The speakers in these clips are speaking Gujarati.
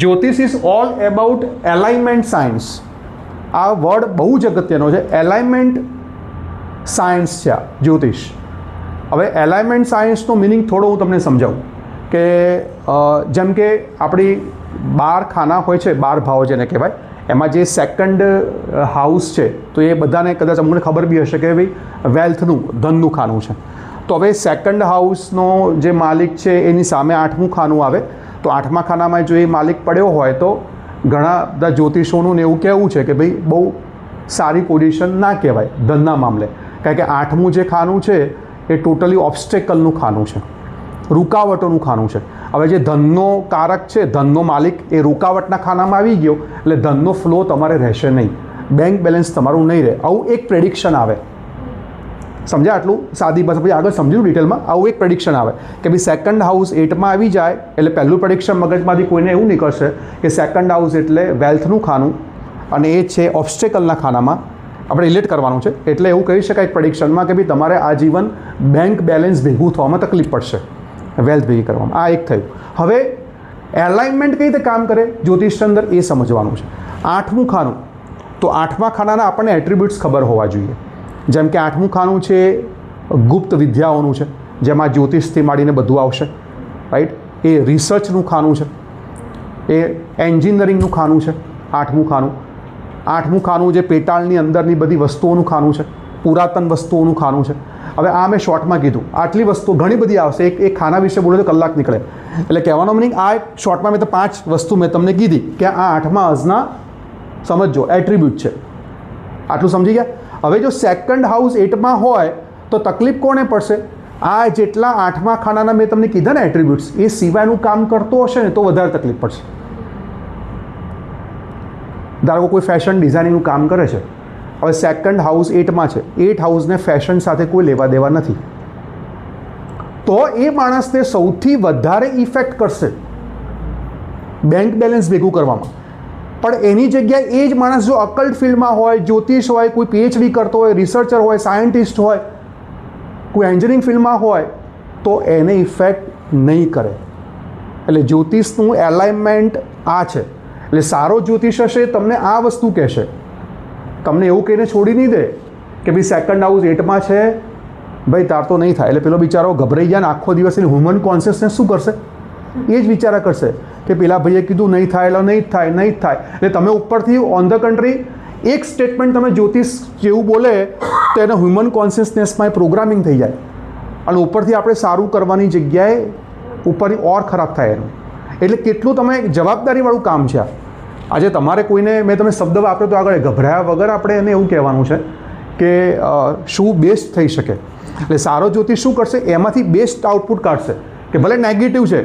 જ્યોતિષ is all about alignment science. આ વર્ડ બહુ જ અગત્યનો છે. એલાઇનમેન્ટ સાયન્સ છે આ જ્યોતિષ. હવે એલાઇનમેન્ટ સાયન્સનો મિનિંગ થોડો હું તમને સમજાવું કે જેમ કે આપણી 12 ખાના હોય છે, 12 ભાવ જેને કહેવાય, એમાં જે સેકન્ડ હાઉસ છે તો એ બધાને કદાચ અમને ખબર બી હશે કે ભાઈ વેલ્થનું, ધનનું ખાનું છે. તો હવે સેકન્ડ હાઉસનો જે માલિક છે એની સામે 8મું ખાનું આવે. તો 8મા ખાનામાં જો એ માલિક પડ્યો હોય તો ઘણા બધા જ્યોતિષોનું ને એવું કહેવું છે કે ભાઈ બહુ સારી પોઝિશન ના કહેવાય ધનના મામલે, કારણ કે 8મું જે ખાનું છે એ ટોટલી ઓબ્સ્ટેકલનું ખાનું છે, રૂકાવટોનું ખાનું છે. હવે જે ધનનો કારક છે, ધનનો માલિક એ રૂકાવટના ખાનામાં આવી ગયો એટલે ધનનો ફ્લો તમારે રહેશે નહીં, બેંક બેલેન્સ તમારું નહીં રહે. આવું એક પ્રેડિક્શન આવે. સમજ્યા? આટલું સાદી બસ. પછી આગળ સમજ્યું ડિટેલમાં. આવું એક પ્રેડિક્શન આવે કે ભાઈ સેકન્ડ હાઉસ 8માં આવી જાય એટલે પહેલું પ્રેડિક્શન મગજમાંથી કોઈને એવું નીકળશે કે સેકન્ડ હાઉસ એટલે વેલ્થનું ખાનું અને એ છે ઓબ્સ્ટેકલના ખાનામાં આપણે રિલેટ કરવાનું છે. એટલે એવું કહી શકાય પ્રેડિક્શનમાં કે ભાઈ તમારે આજીવન બેંક બેલેન્સ ભેગું થવામાં તકલીફ પડશે વેલ્થ ભેગી કરવામાં. આ એક થયું. હવે એલાઇનમેન્ટ કઈ રીતે કામ કરે જ્યોતિષ અંદર એ સમજવાનું છે. 8મું ખાનું, તો 8મા ખાનાના આપણને એટ્રીબ્યુટ્સ ખબર હોવા જોઈએ. જેમ કે 8મું ખાનું છે ગુપ્ત વિદ્યાઓનું છે, જેમાં જ્યોતિષથી માંડીને બધું આવશે, રાઈટ. એ રિસર્ચનું ખાનું છે, એ એન્જિનિયરિંગનું ખાનું છે 8મું ખાનું. 8મું ખાનું જે પેટાળની અંદરની બધી વસ્તુઓનું ખાનું છે, પુરાતન વસ્તુઓનું ખાનું છે. હવે આ મેં શોર્ટમાં કીધું. આટલી વસ્તુઓ ઘણી બધી આવશે. એક ખાના વિશે બોલે તો કલાક નીકળે. એટલે કહેવાનો મિનિંગ આ શોર્ટમાં મેં તો 5 વસ્તુ મેં તમને કીધી કે આ 8મા અજના સમજો એટ્રીબ્યુટ છે. આટલું સમજી ગયા? હવે જો સેકન્ડ હાઉસ 8માં હોય તો તકલીફ કોને પડશે? આ જેટલા 8મા ખાનાના મેં તમને કીધા ને એટ્રીબ્યુટ્સ, એ સિવાયનું કામ કરતો હશે ને તો વધારે તકલીફ પડશે. ધારો કોઈ ફેશન ડિઝાઇનિંગનું કામ કરે છે, હવે સેકન્ડ હાઉસ 8માં છે, 8 હાઉસને ફેશન સાથે કોઈ લેવા દેવા નથી, તો એ માણસને સૌથી વધારે ઇફેક્ટ કરશે બેંક બેલેન્સ ભેગું કરવામાં. પણ એની જગ્યાએ એ જ માણસ જો અકલ્ટ ફિલ્ડમાં હોય, જ્યોતિષ હોય, કોઈ પીએચડી કરતો હોય, રિસર્ચર હોય, સાયન્ટિસ્ટ હોય, કોઈ એન્જિનિયરિંગ ફિલ્ડમાં હોય તો એને ઇફેક્ટ નહીં કરે. એટલે જ્યોતિષનું એલાઇનમેન્ટ આ છે. એટલે સારો જ્યોતિષ હશે તમને આ વસ્તુ કહેશે, તમને એવું કહીને છોડી નહીં દે કે ભાઈ સેકન્ડ હાઉસ 8માં છે, ભાઈ તાર તો નહીં થાય. એટલે પેલો બિચારો ગભરાઈ જાય ને આખો દિવસ એની હ્યુમન કોન્શિયસનેસ શું કરશે? એ જ વિચારા કરશે કે પેલા ભાઈએ કીધું નહીં થાય એટલે નહીં જ થાય, નહીં જ થાય. એટલે તમે ઉપરથી ઓન ધ કન્ટ્રી એક સ્ટેટમેન્ટ તમે જ્યોતિષ જેવું બોલે તો એને હ્યુમન કોન્શિયસનેસમાં પ્રોગ્રામિંગ થઈ જાય અને ઉપરથી આપણે સારું કરવાની જગ્યાએ ઉપરથી ઓર ખરાબ થાય એનું. એટલે કેટલું તમે જવાબદારીવાળું કામ છે આ. આજે તમારે કોઈને મેં તમે શબ્દ વાપર્યો તો આગળ ગભરાયા વગર આપણે એને એવું કહેવાનું છે કે શું બેસ્ટ થઈ શકે. એટલે સારો જ્યોતિષ શું કરશે? એમાંથી બેસ્ટ આઉટપુટ કાઢશે કે ભલે નેગેટિવ છે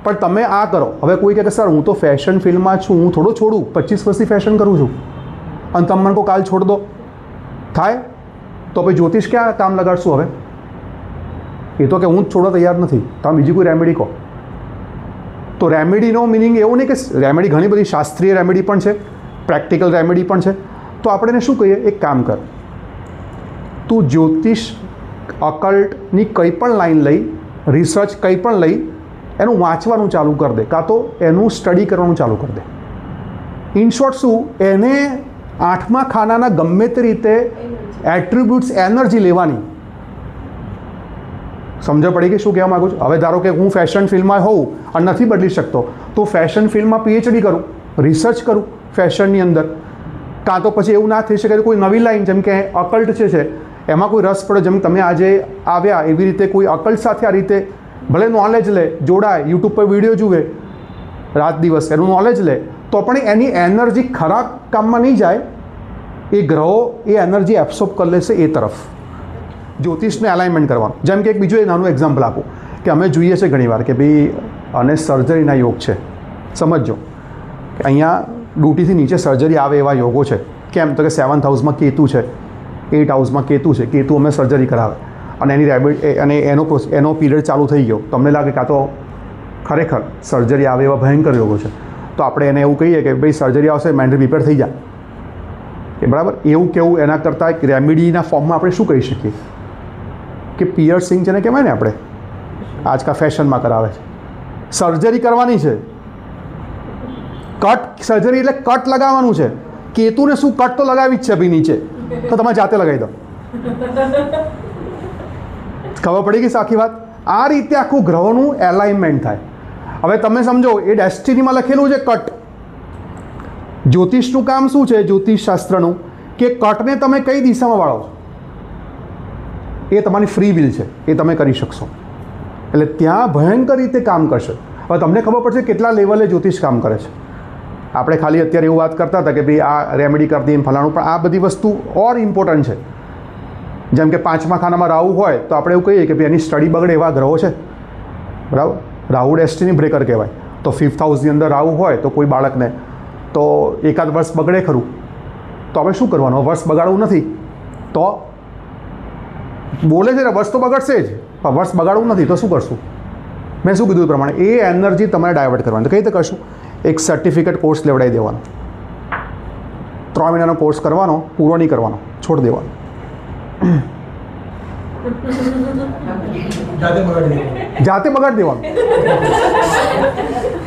પણ તમે આ કરો. હવે કોઈ કહે કે સર હું તો ફેશન ફિલ્ડમાં છું, હું થોડું છોડું, 25 વર્ષથી ફેશન કરું છું અને તમે મને કહો કાલ છોડ દો, થાય તો પછી જ્યોતિષ ક્યાં કામ લગાડશું? હવે એ તો કે હું જ છોડવા તૈયાર નથી, તમે બીજી કોઈ રેમેડી કહો. તો રેમેડીનો મિનિંગ એવું નહીં કે રેમેડી ઘણી બધી શાસ્ત્રીય રેમેડી પણ છે, પ્રેક્ટિકલ રેમેડી પણ છે. તો આપણે એને શું કહીએ? એક કામ કર, તું જ્યોતિષ અકલ્ટની કંઈ પણ લાઈન લઈ, રિસર્ચ કંઈ પણ લઈ, એનું વાંચવાનું ચાલુ કરી દે, કાં તો એનું સ્ટડી કરવાનું ચાલુ કરી દે. ઇન શોર્ટ શું? એને 8મા ખાનાના ગમે તે રીતે એટ્રીબ્યુટ્સ, એનર્જી લેવાની. સમજ પડી કે શું કહેવા માગું છું? હવે ધારો કે હું ફેશન ફિલ્ડમાં હોઉં અને નથી બદલી શકતો તો ફેશન ફિલ્ડમાં પીએચડી કરું, રિસર્ચ કરું ફેશનની અંદર. કાં તો પછી એવું ના થઈ શકે કોઈ નવી લાઈન જેમ કે અકલ્ટ છે એમાં કોઈ રસ પડે, જેમ તમે આજે આવ્યા એવી રીતે કોઈ અકલ્ટ સાથે આ રીતે ભલે નોલેજ લે, જોડાય, યુટ્યુબ પર વિડીયો જુએ રાત દિવસ, એનું નોલેજ લે, તો પણ એની એનર્જી ખરાબ કામમાં નહીં જાય. એ ગ્રહો એ એનર્જી એબ્સોર્બ કરી લેશે એ તરફ. જ્યોતિષને અલાઇનમેન્ટ કરવાનું. જેમ કે એક બીજું નાનું એક્ઝામ્પલ આપું કે અમે જોઈએ છે ઘણીવાર કે ભાઈ અને સર્જરીના યોગ છે. સમજો કે અહીંયા ડ્યુટીથી નીચે સર્જરી આવે એવા યોગો છે. કેમ? તો કે 7th હાઉસમાં કેતુ છે, 8th હાઉસમાં કેતુ છે, કેતુ અમે સર્જરી કરાવે અને એની અને એનો પીરિયડ ચાલુ થઈ ગયો, તમને લાગે કાં તો ખરેખર સર્જરી આવે એવા ભયંકર યોગો છે, તો આપણે એને એવું કહીએ કે ભાઈ સર્જરી આવશે, મેન્ટલી પ્રિપેર થઈ જાય. એ બરાબર એવું કેવું એના કરતાં એક રેમેડીના ફોર્મમાં આપણે શું કહી શકીએ કે પિયર્સિંગ છે ને કહેવાય ને આપણે આજકાલ ફેશનમાં કરાવે છે, સર્જરી કરવાની છે કટ સર્જરી એટલે કટ લગાવવાનું છે. કેતુને શું કટ તો લગાવી જ છે ભાઈ નીચે, તો તમે જાતે લગાવી દો. ખબર પડી ગઈ આખી વાત. આ રીતે આખું ગ્રહોનું એલાઇનમેન્ટ થાય. હવે તમે સમજો એ ડેસ્ટિનીમાં લખેલું છે કટ. જ્યોતિષનું કામ શું છે, જ્યોતિષ શાસ્ત્રનું, કે કટને તમે કઈ દિશામાં વાળો છો એ તમારી ફ્રી વિલ છે, એ તમે કરી શકશો. એટલે ત્યાં ભયંકર રીતે કામ કરશે. હવે તમને ખબર પડશે કેટલા લેવલે જ્યોતિષ કામ કરે છે. આપણે ખાલી અત્યારે એવું વાત કરતા હતા કે ભાઈ આ રેમેડી કરતી એમ ફલાણું, પણ આ બધી વસ્તુ ઓર ઇમ્પોર્ટન્ટ છે. જેમ કે 5મા ખાનામાં રાહુ હોય તો આપણે એવું કહીએ કે ભાઈ એની સ્ટડી બગડે એવા ગ્રહો છે, બરાબર. રાહુ ડેસ્ટિની બ્રેકર કહેવાય. તો 5th હાઉસની અંદર રાહુ હોય તો કોઈ બાળકને તો એકાદ વર્ષ બગડે ખરું, તો આપણે શું કરવાનું? વર્ષ બગાડવું નથી તો બોલે છે ને વર્ષ તો બગડશે જ, પણ વર્ષ બગાડવું નથી તો શું કરશું? મેં શું કીધું એ પ્રમાણે એ એનર્જી તમારે ડાયવર્ટ કરવાની. તો કઈ રીતે કરશું? એક સર્ટિફિકેટ કોર્સ લેવડાવી દેવાનો, 3 મહિનાનો કોર્સ કરવાનો, પૂરો નહીં કરવાનો, છોડી દેવાનો. જાતે બગાડી દેવાનું.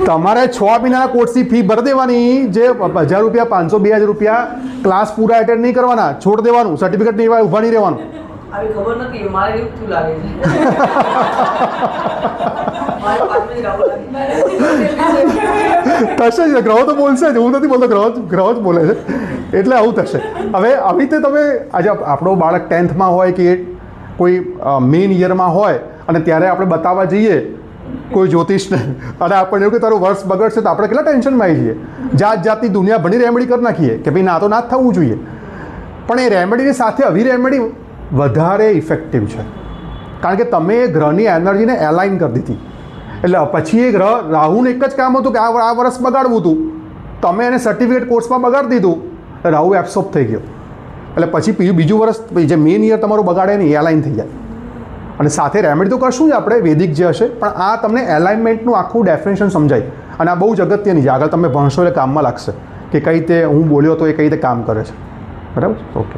તમારે 6 મહિનાના કોર્સની ફી ભરી દેવાની, જે 1000 રૂપિયા, 500, 2000 રૂપિયા, ક્લાસ પૂરા એટેન્ડ નહીં કરવાના, છોડી દેવાનું. સર્ટિફિકેટ નહીં ઊભા નહીં રહેવાનું. આવી ખબર નથી, મારે એવું થયું લાગે છે. થશે જ, ગ્રહો તો બોલશે જ, હું નથી બોલતો, ગ્રહો જ બોલે છે, એટલે આવું થશે. હવે આવી રીતે તમે આજે આપણો બાળક 10thમાં હોય કે કોઈ મેઇન યરમાં હોય અને ત્યારે આપણે બતાવવા જઈએ કોઈ જ્યોતિષને અને આપણને એવું કે તારું વર્ષ બગડશે, તો આપણે કેટલા ટેન્શનમાં આવી જઈએ. જાતની દુનિયાભરની રેમેડી કરી નાખીએ કે ભાઈ ના તો ના જ થવું જોઈએ. પણ એ રેમેડીની સાથે આવી રેમેડી વધારે ઇફેક્ટિવ છે, કારણ કે તમે એ ગ્રહની એનર્જીને એલાઇન કરી દીધી. એટલે પછી એ ગ્રહ રાહુનું એક જ કામ હતું કે આ વર્ષ બગાડવું હતું, તમે એને સર્ટિફિકેટ કોર્સમાં બગાડી દીધું, રાહુ એબ્સોર્બ થઈ ગયો. એટલે પછી બીજું વર્ષ જે મેઇન યર તમારું બગાડે ને એ એલાઇન થઈ જાય. અને સાથે રેમેડી તો કરશું જ આપણે, વેદિક જે હશે, પણ આ તમને એલાઇનમેન્ટનું આખું ડેફિનેશન સમજાય. અને આ બહુ જ અગત્યની છે, આગળ તમે ભણશો એટલે કામમાં લાગશે કે કઈ રીતે હું બોલ્યો તો એ કઈ રીતે કામ કરે છે. બરાબર? ઓકે.